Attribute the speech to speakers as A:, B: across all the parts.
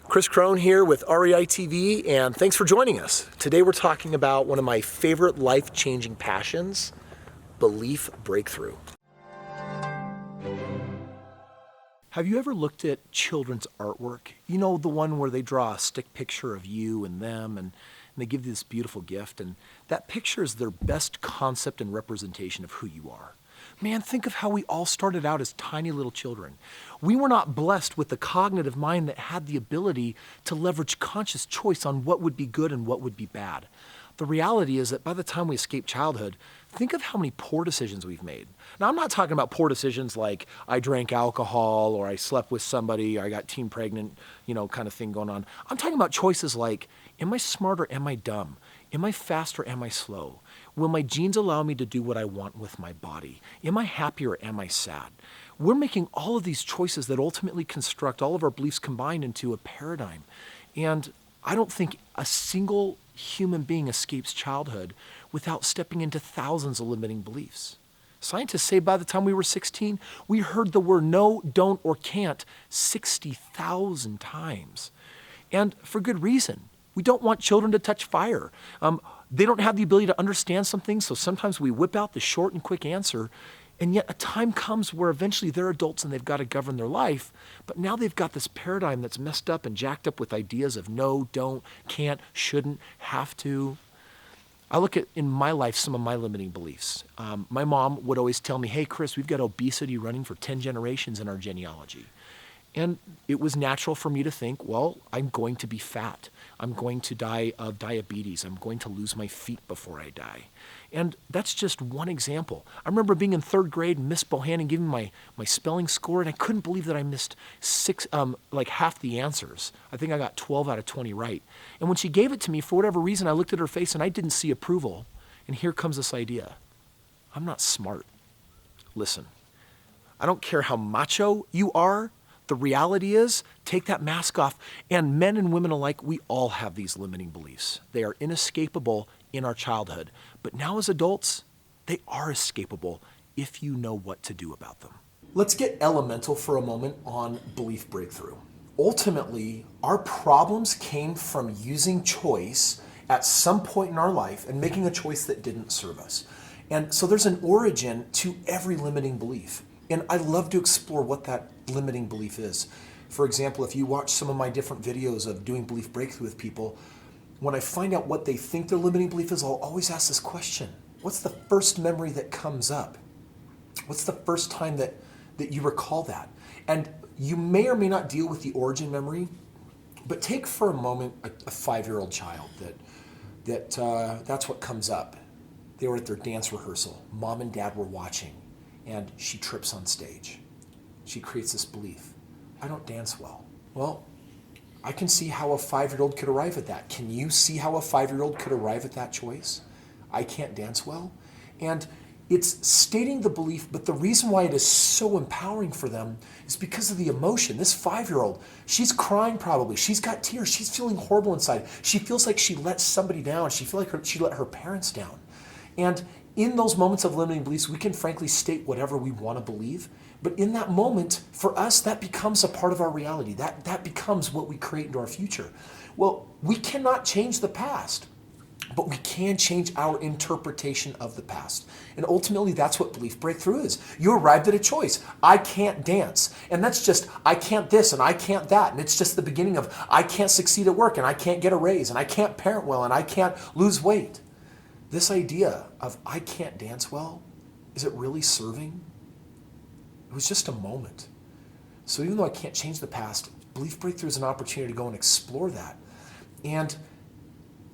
A: Kris Krohn here with REI TV, and thanks for joining us. Today we're talking about one of my favorite life-changing passions, belief breakthrough. Have you ever looked at children's artwork? You know, the one where they draw a stick picture of you and them, and they give you this beautiful gift, and that picture is their best concept and representation of who you are. Man, think of how we all started out as tiny little children. We were not blessed with the cognitive mind that had the ability to leverage conscious choice on what would be good and what would be bad. The reality is that by the time we escape childhood, think of how many poor decisions we've made. Now, I'm not talking about poor decisions like I drank alcohol or I slept with somebody or I got teen pregnant, kind of thing going on. I'm talking about choices like, am I smart or am I dumb? Am I fast or am I slow? Will my genes allow me to do what I want with my body? Am I happy or am I sad? We're making all of these choices that ultimately construct all of our beliefs combined into a paradigm. And I don't think a single human being escapes childhood without stepping into thousands of limiting beliefs. Scientists say by the time we were 16, we heard the word no, don't, or can't 60,000 times. And for good reason. We don't want children to touch fire. They don't have the ability to understand some things, so sometimes we whip out the short and quick answer, and yet a time comes where eventually they're adults and they've got to govern their life, but now they've got this paradigm that's messed up and jacked up with ideas of no, don't, can't, shouldn't, have to. I look at, in my life, some of my limiting beliefs. My mom would always tell me, hey, Kris, we've got obesity running for 10 generations in our genealogy. And it was natural for me to think, well, I'm going to be fat. I'm going to die of diabetes. I'm going to lose my feet before I die. And that's just one example. I remember being in third grade, Miss Bohannon giving my spelling score, and I couldn't believe that I missed half the answers. I think I got 12 out of 20 right. And when she gave it to me, for whatever reason, I looked at her face and I didn't see approval. And here comes this idea. I'm not smart. Listen, I don't care how macho you are. The reality is, take that mask off, and men and women alike, we all have these limiting beliefs. They are inescapable in our childhood. But now as adults, they are escapable if you know what to do about them. Let's get elemental for a moment on belief breakthrough. Ultimately, our problems came from using choice at some point in our life and making a choice that didn't serve us. And so there's an origin to every limiting belief. And I love to explore what that limiting belief is. For example, if you watch some of my different videos of doing belief breakthrough with people, when I find out what they think their limiting belief is, I'll always ask this question. What's the first memory that comes up? What's the first time that you recall that? And you may or may not deal with the origin memory, but take for a moment a 5-year-old child that's what comes up. They were at their dance rehearsal. Mom and dad were watching. And she trips on stage. She creates this belief. I don't dance well. Well, I can see how a 5-year-old could arrive at that. Can you see how a 5-year-old could arrive at that choice? I can't dance well. And it's stating the belief, but the reason why it is so empowering for them is because of the emotion. This 5-year-old, she's crying probably. She's got tears. She's feeling horrible inside. She feels like she let somebody down. She feels like she let her parents down. And in those moments of limiting beliefs, we can frankly state whatever we want to believe. But in that moment, for us, that becomes a part of our reality. That becomes what we create into our future. Well, we cannot change the past, but we can change our interpretation of the past. And ultimately, that's what belief breakthrough is. You arrived at a choice. I can't dance. And that's just, I can't this and I can't that. And it's just the beginning of, I can't succeed at work and I can't get a raise and I can't parent well and I can't lose weight. This idea of I can't dance well, is it really serving? It was just a moment. So even though I can't change the past, belief breakthrough is an opportunity to go and explore that. And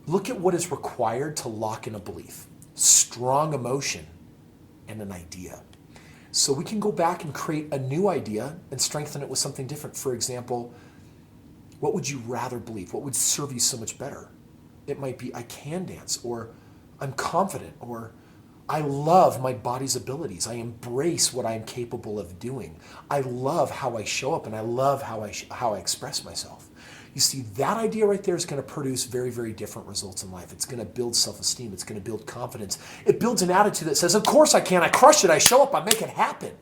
A: look at what is required to lock in a belief. Strong emotion and an idea. So we can go back and create a new idea and strengthen it with something different. For example, what would you rather believe? What would serve you so much better? It might be I can dance, or I'm confident, or I love my body's abilities. I embrace what I am capable of doing. I love how I show up and I love how I express myself. You see, that idea right there is going to produce very, very different results in life. It's going to build self-esteem. It's going to build confidence. It builds an attitude that says, of course I can. I crush it. I show up. I make it happen.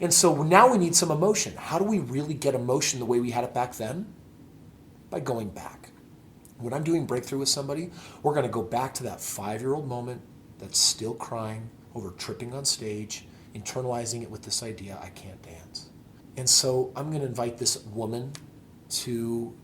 A: And so now we need some emotion. How do we really get emotion the way we had it back then? by going back. When I'm doing breakthrough with somebody, we're going to go back to that 5-year-old moment that's still crying over tripping on stage, internalizing it with this idea, I can't dance. And so I'm going to invite this woman to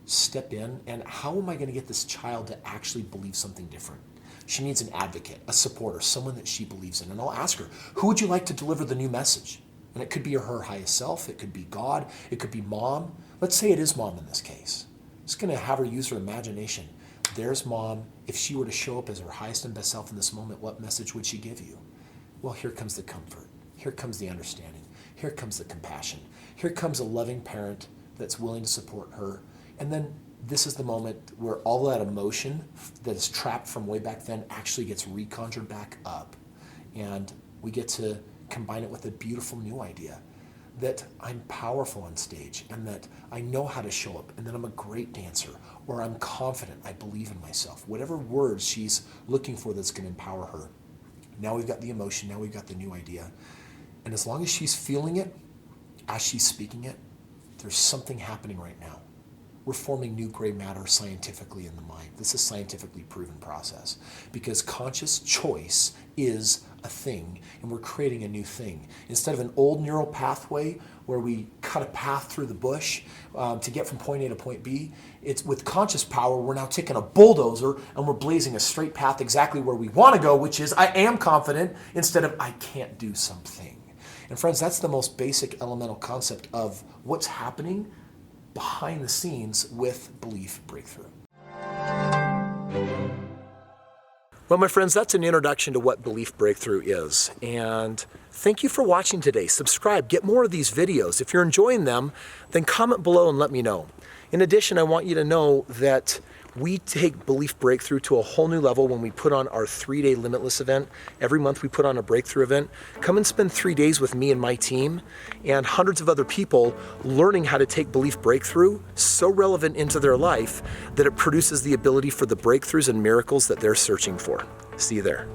A: step in, and how am I going to get this child to actually believe something different? She needs an advocate, a supporter, someone that she believes in. And I'll ask her, who would you like to deliver the new message? And it could be her highest self, it could be God, it could be mom. Let's say it is mom in this case. Just going to have her use her imagination. There's mom. If she were to show up as her highest and best self in this moment, what message would she give you? Well, here comes the comfort. Here comes the understanding. Here comes the compassion. Here comes a loving parent that's willing to support her. And then this is the moment where all that emotion that is trapped from way back then actually gets reconjured back up. And we get to combine it with a beautiful new idea that I'm powerful on stage and that I know how to show up and that I'm a great dancer, or I'm confident, I believe in myself. Whatever words she's looking for that's going to empower her. Now we've got the emotion, now we've got the new idea. And as long as she's feeling it, as she's speaking it, there's something happening right now. We're forming new gray matter scientifically in the mind. This is a scientifically proven process because conscious choice is a thing, and we're creating a new thing. Instead of an old neural pathway where we cut a path through the bush to get from point A to point B, it's with conscious power, we're now taking a bulldozer and we're blazing a straight path exactly where we want to go, which is I am confident instead of I can't do something. And friends, that's the most basic elemental concept of what's happening behind the scenes with belief breakthrough. Well, my friends, that's an introduction to what belief breakthrough is. And thank you for watching today. Subscribe, get more of these videos. If you're enjoying them, then comment below and let me know. In addition, I want you to know that we take belief breakthrough to a whole new level when we put on our 3-day Limitless event. Every month we put on a breakthrough event. Come and spend 3 days with me and my team and hundreds of other people learning how to take belief breakthrough so relevant into their life that it produces the ability for the breakthroughs and miracles that they're searching for. See you there.